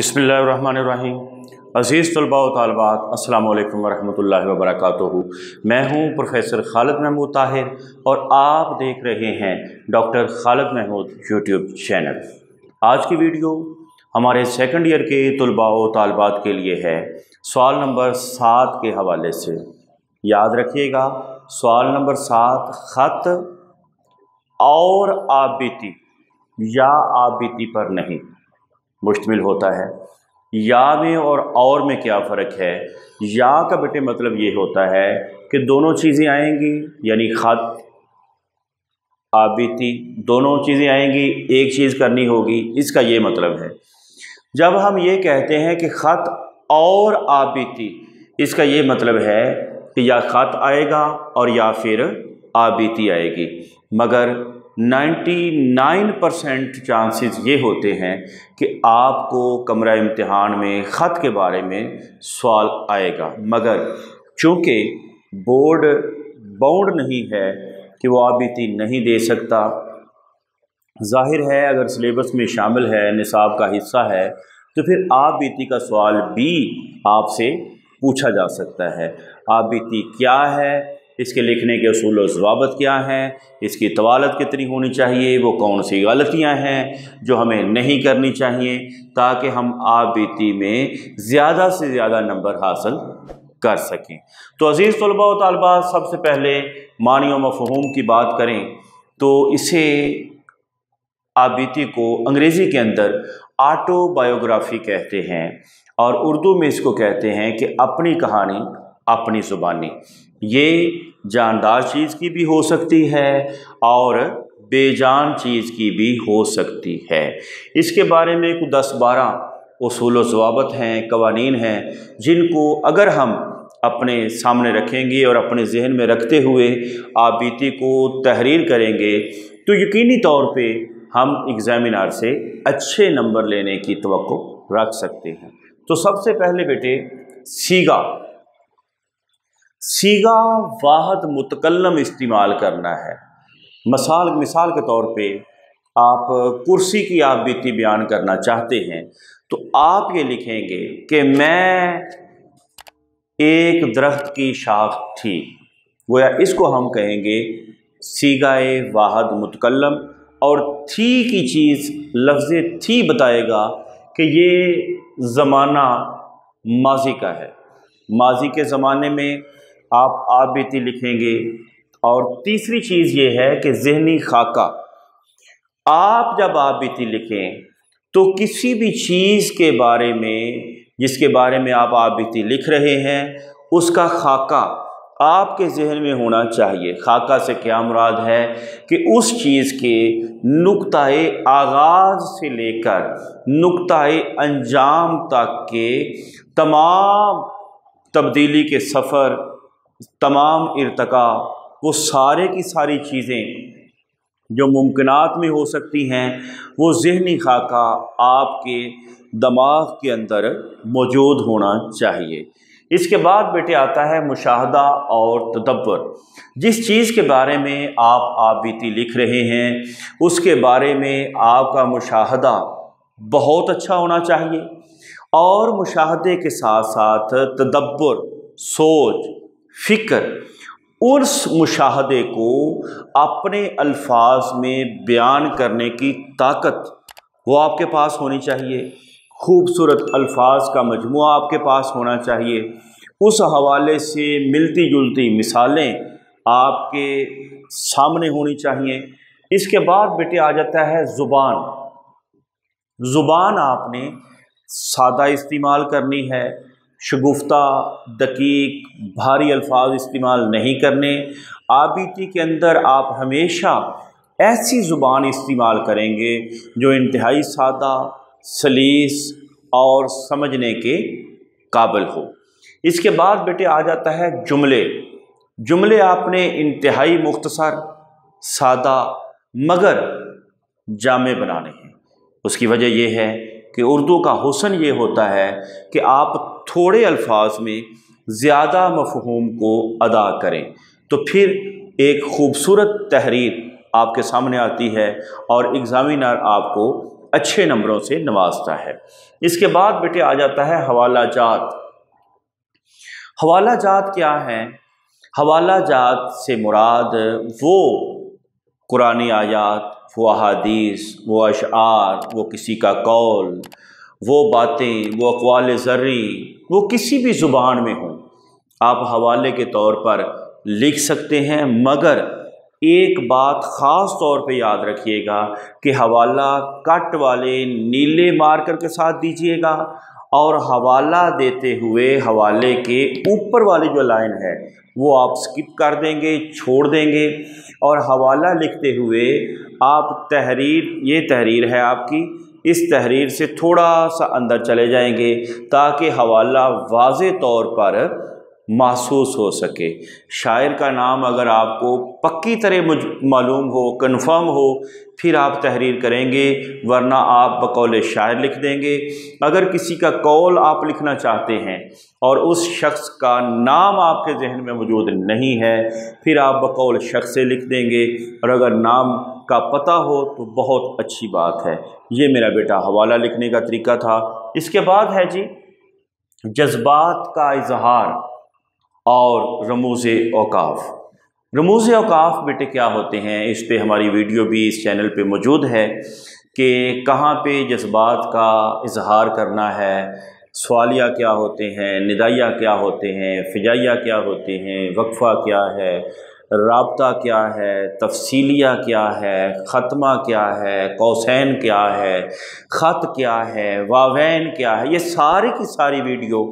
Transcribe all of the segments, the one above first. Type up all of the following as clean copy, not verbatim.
बिस्मिल्लाहिर्रहमानिर्रहीम। अज़ीज़ तलबा व तालिबात, अस्सलामु अलैकुम वरहमतुल्लाहि वबरकातुहू। मैं हूँ प्रोफेसर खालिद महमूद ताहिर और आप देख रहे हैं doctor Khalid Mahmood YouTube channel. आज की वीडियो हमारे सेकंड ईयर के तलबा व तालिबात के लिए है सवाल नंबर 7 के हवाले से। याद रखिएगा, सवाल नंबर 7 ख़त और आबिती या आबिती पर नहीं मुश्तमिल होता है। या में और में क्या फ़र्क है? या का बेटे मतलब ये होता है कि दोनों चीज़ें आएंगी, यानी ख़त आबिती दोनों चीज़ें आएंगी, एक चीज़ करनी होगी, इसका ये मतलब है। जब हम ये कहते हैं कि ख़त और आबिती, इसका ये मतलब है कि या ख़त आएगा और या फिर आबिती आएगी, मगर 99% चांसेस ये होते हैं कि आपको कमरा इम्तिहान में ख़त के बारे में सवाल आएगा, मगर चूँकि बोर्ड बाउंड नहीं है कि वो आबिती नहीं दे सकता। ज़ाहिर है अगर सिलेबस में शामिल है, निसाब का हिस्सा है, तो फिर आबिती का सवाल भी आपसे पूछा जा सकता है। आबिती क्या है, इसके लिखने के उसूल व ज़वाबित क्या हैं, इसकी तवालत कितनी होनी चाहिए, वो कौन सी गलतियां हैं जो हमें नहीं करनी चाहिए, ताकि हम आबिती में ज़्यादा से ज़्यादा नंबर हासिल कर सकें। तो अज़ीज़ तलबा व तालिबात, सबसे पहले मानी व मफ़हूम की बात करें तो इसे आबिती को अंग्रेज़ी के अंदर ऑटोबायोग्राफी कहते हैं और उर्दू में इसको कहते हैं कि अपनी कहानी अपनी ज़ुबानी। ये जानदार चीज़ की भी हो सकती है और बेजान चीज़ की भी हो सकती है। इसके बारे में कुछ 10-12 उसूल व ज़वाबित हैं, कवानीन हैं, जिनको अगर हम अपने सामने रखेंगे और अपने जहन में रखते हुए आबिती को तहरीर करेंगे तो यकीनी तौर पे हम एग्ज़ामिनर से अच्छे नंबर लेने की तवक्को रख सकते हैं। तो सबसे पहले बेटे सीगा वाहद मुतकल्लम इस्तेमाल करना है। मिसाल के तौर पे आप कुर्सी की आबिती बयान करना चाहते हैं तो आप ये लिखेंगे कि मैं एक दरख्त की शाख थी, गोया इसको हम कहेंगे सीगाए वाहद मुतकल्लम। और थी की चीज़ लफ्ज़ थी बताएगा कि ये ज़माना माजी का है, माजी के ज़माने में आप आबिती लिखेंगे। और तीसरी चीज़ ये है कि ज़हनी खाका, आप जब आबिती लिखें तो किसी भी चीज़ के बारे में जिसके बारे में आप आबिती लिख रहे हैं उसका खाका आपके जहन में होना चाहिए। खाका से क्या मुराद है कि उस चीज़ के नुक्ताए आगाज़ से लेकर नुक्ताए अंजाम तक के तमाम तब्दीली के सफ़र, तमाम इर्तका, वो सारे की सारी चीज़ें जो मुमकिनात में हो सकती हैं, वो ज़हनी खाका आपके दिमाग के अंदर मौजूद होना चाहिए। इसके बाद बेटे आता है मुशाहदा और तदब्बर। जिस चीज़ के बारे में आप आबिती लिख रहे हैं उसके बारे में आपका मुशाहदा बहुत अच्छा होना चाहिए और मुशाहदे के साथ साथ तदब्बर, सोच, फ़िक्र, उस मुशाहदे को अपने अल्फाज में बयान करने की ताकत वो आपके पास होनी चाहिए। खूबसूरत अल्फाज का मजमुआ आपके पास होना चाहिए। उस हवाले से मिलती जुलती मिसालें आपके सामने होनी चाहिए। इसके बाद बेटे आ जाता है ज़ुबान। ज़ुबान आपने सादा इस्तेमाल करनी है, शगुफ्ता, दकीक, भारी अल्फाज इस्तेमाल नहीं करने। आबिती के अंदर आप हमेशा ऐसी ज़ुबान इस्तेमाल करेंगे जो इंतहाई सादा, सलीस और समझने के काबिल हो। इसके बाद बेटे आ जाता है जुमले आपने इंतहाई मुख्तसर, सादा मगर जामे बनाने हैं। उसकी वजह यह है कि उर्दू का हुस्न ये होता है कि आप थोड़े अल्फाज में ज़्यादा मफ़हूम को अदा करें, तो फिर एक ख़ूबसूरत तहरीर आपके सामने आती है और एग्ज़ामिनर आपको अच्छे नंबरों से नवाजता है। इसके बाद बेटे आ जाता है हवाला जात। हवाला जात क्या है? हवाला जात से मुराद वो कुरानी आयात, वो अहादीस, वो अशआर, वो किसी का कौल, वो बातें, वो अक़वाल ज़र्री, वो किसी भी ज़ुबान में हों, आप हवाले के तौर पर लिख सकते हैं। मगर एक बात ख़ास तौर पे याद रखिएगा कि हवाला कट वाले नीले मार्कर के साथ दीजिएगा और हवाला देते हुए हवाले के ऊपर वाली जो लाइन है वो आप स्किप कर देंगे, छोड़ देंगे, और हवाला लिखते हुए आप तहरीर, ये तहरीर है आपकी, इस तहरीर से थोड़ा सा अंदर चले जाएंगे ताकि हवाला वाज़े तौर पर महसूस हो सके। शायर का नाम अगर आपको पक्की तरह मालूम हो, कन्फर्म हो, फिर आप तहरीर करेंगे, वरना आप बकौल शायर लिख देंगे। अगर किसी का कौल आप लिखना चाहते हैं और उस शख्स का नाम आपके जहन में मौजूद नहीं है, फिर आप बकौल शख्स से लिख देंगे, और अगर नाम का पता हो तो बहुत अच्छी बात है। ये मेरा बेटा हवाला लिखने का तरीका था। इसके बाद है जी जज्बात का इजहार और रमूज़े औकाफ। रमूज़े औकाफ बेटे क्या होते हैं, इस पे हमारी वीडियो भी इस चैनल पे मौजूद है कि कहाँ पे जज्बात का इजहार करना है, सवालिया क्या होते हैं, निदाइया क्या होते हैं, फ़िजाइया क्या होते हैं, वक्फ़ा क्या है, राब्ता क्या है, तफसीलिया क्या है, ख़त्मा क्या है, कौसैन क्या है, ख़त क्या है, वावैन क्या है, ये सारी की सारी video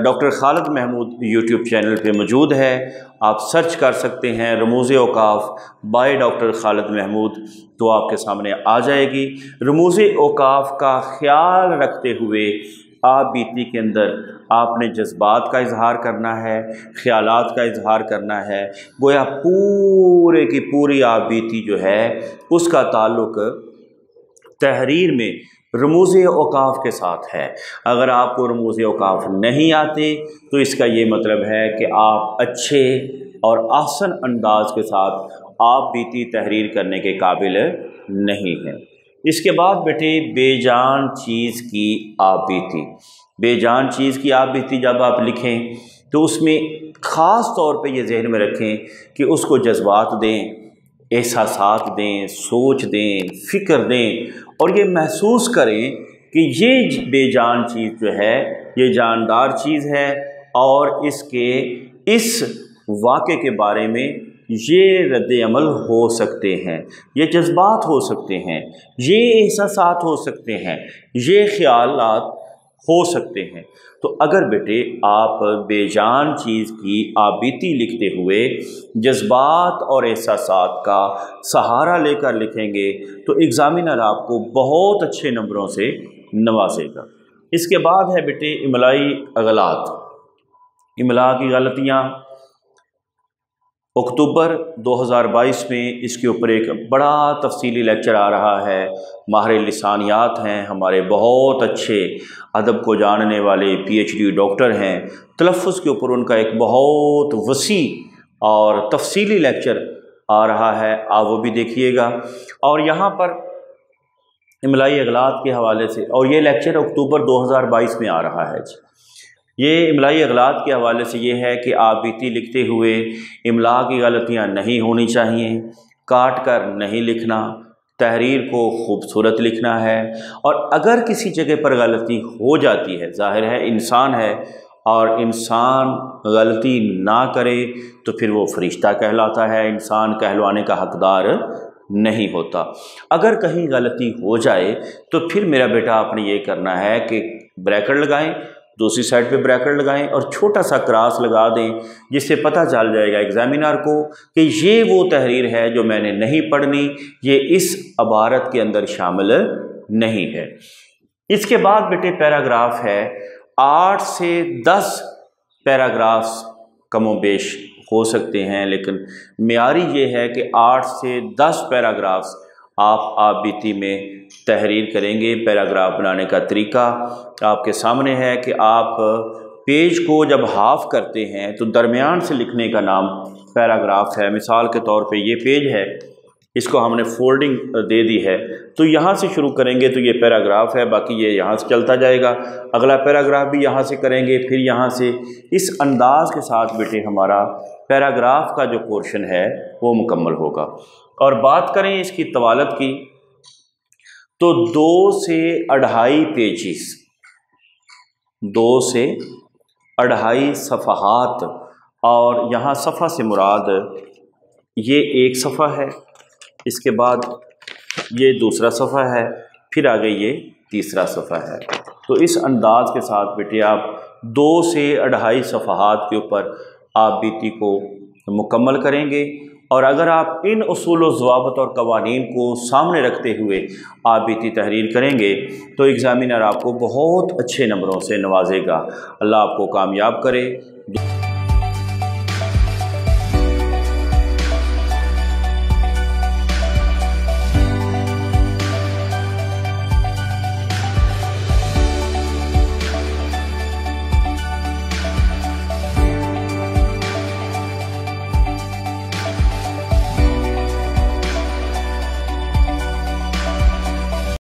doctor Khalid Mahmood YouTube channel पे मौजूद है। आप सर्च कर सकते हैं रमूज़े औकाफ बाय डॉक्टर खालिद महमूद, तो आपके सामने आ जाएगी। रमूज़े औकाफ का ख्याल रखते हुए आप बीती के अंदर आपने जज्बात का इजहार करना है, ख्यालात का इजहार करना है। गोया पूरे की पूरी आप बीती जो है उसका ताल्लुक़ तहरीर में रमूज़े औकाफ के साथ है। अगर आपको रमूज़े औकाफ नहीं आते तो इसका ये मतलब है कि आप अच्छे और आसान अंदाज के साथ आप बीती तहरीर करने के काबिल नहीं हैं। इसके बाद बेटे बेजान चीज़ की आप बीती। बेजान चीज़ की आप बीती जब आप लिखें तो उसमें ख़ास तौर पे ये जहन में रखें कि उसको जज्बात दें, एहसासात दें, सोच दें, फ़िक्र दें, और ये महसूस करें कि ये बेजान चीज़ जो है ये जानदार चीज़ है, और इसके इस वाक़े के बारे में ये रद्द अमल हो सकते हैं, ये जज्बात हो सकते हैं, ये एहसासात हो सकते हैं, ये ख़यालात हो सकते हैं। तो अगर बेटे आप बेजान चीज़ की आप बीती लिखते हुए जज्बात और एहसासात का सहारा लेकर लिखेंगे तो एग्ज़ामिनर आपको बहुत अच्छे नंबरों से नवाजेगा। इसके बाद है बेटे इमलाई अगलात। इमला की गलतियाँ अक्टूबर 2022 में इसके ऊपर एक बड़ा तफसीली लेक्चर आ रहा है। माहिर लिसानियात हैं, हमारे बहुत अच्छे अदब को जानने वाले PhD डॉक्टर हैं, तलफ़्फ़ुज़ के ऊपर उनका एक बहुत वसी और तफसीली लेक्चर आ रहा है, आप वो भी देखिएगा। और यहाँ पर इमलाई अगलात के हवाले से, और ये लेक्चर अक्टूबर 2022 में आ रहा है। ये इमलाई अगलात के हवाले से ये है कि आप बीती लिखते हुए इमला की गलतियाँ नहीं होनी चाहिए, काट कर नहीं लिखना, तहरीर को खूबसूरत लिखना है, और अगर किसी जगह पर गलती हो जाती है, ज़ाहिर है इंसान है और इंसान गलती ना करे तो फिर वो फरिश्ता कहलाता है, इंसान कहलवाने का हकदार नहीं होता। अगर कहीं गलती हो जाए तो फिर मेरा बेटा आपने ये करना है कि ब्रैकेट लगाएं, दूसरी साइड पे ब्रैकेट लगाएं और छोटा सा क्रॉस लगा दें, जिससे पता चल जाएगा एग्जामिनर को कि ये वो तहरीर है जो मैंने नहीं पढ़नी, ये इस इबारत के अंदर शामिल नहीं है। इसके बाद बेटे पैराग्राफ है, 8 से 10 पैराग्राफ्स कमोबेश हो सकते हैं, लेकिन मेयारी ये है कि 8 से 10 पैराग्राफ्स आप बीती में तहरीर करेंगे। पैराग्राफ बनाने का तरीका आपके सामने है कि आप पेज को जब हाफ करते हैं तो दरमियान से लिखने का नाम पैराग्राफ है। मिसाल के तौर पे ये पेज है, इसको हमने फोल्डिंग दे दी है। तो यहाँ से शुरू करेंगे तो ये पैराग्राफ है, बाकी ये यहाँ से चलता जाएगा, अगला पैराग्राफ भी यहाँ से करेंगे, फिर यहाँ से। इस अंदाज के साथ बेटे हमारा पैराग्राफ का जो पोर्शन है वो मुकम्मल होगा। और बात करें इसकी तवालत की तो 2 से 2.5 पेजेस, 2 से 2.5 सफ़हात। और यहाँ सफ़ा से मुराद ये एक सफ़ा है, इसके बाद ये दूसरा सफ़ा है, फिर आगे ये तीसरा सफ़ा है। तो इस अंदाज के साथ बेटे आप 2 से 2.5 सफ़हात के ऊपर आप बीती को मुकम्मल करेंगे। और अगर आप इन उसूल व ज़वाबित और कवानीन को सामने रखते हुए आप बीती तहरीर करेंगे तो एग्ज़ामिनर आपको बहुत अच्छे नंबरों से नवाजेगा। अल्लाह आपको कामयाब करे।